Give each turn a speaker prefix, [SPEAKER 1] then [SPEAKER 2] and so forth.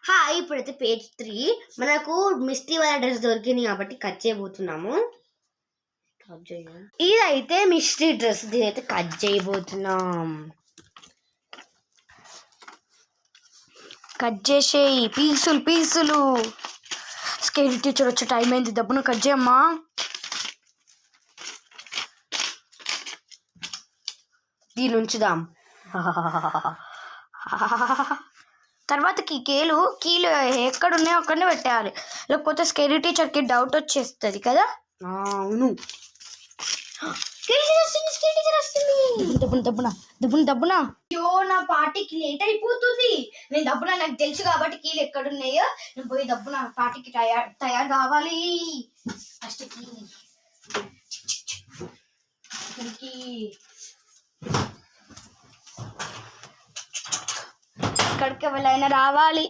[SPEAKER 1] Hi ఇప్పుడైతే page 3 మనకు Misty వాళ్ళ డ్రెస్ దొరికింది కాబట్టి కట్ చేయబోతున్నాము. ఇదైతే మిస్టీ డ్రెస్, దీనైతే కట్ చేయబోతున్నాం. కట్ చేసేయి పీసులు పీసులు. స్కేల్ టీచర్ వచ్చే టైం అయింది, దబ్బున కట్ చేయమ్మా. దీని ఉంచుదాం. తర్వాతకి కీలు ఎక్కడున్నాయో అక్కడనే పెట్టేయాలి, లేకపోతే స్కేరీ టీచర్కి డౌట్ వచ్చేస్తుంది కదా. అవును, దబ్బున అయ్యో నా పార్టీకి లేట్ అయిపోతుంది. నేను దబ్బున నాకు తెలుసు కాబట్టి కీలు ఎక్కడున్నాయో నేను పోయి దబ్బున పార్టీకి తయారు కావాలి. ఫస్ట్ ఇక్కడికి ఎవరైనా రావాలి.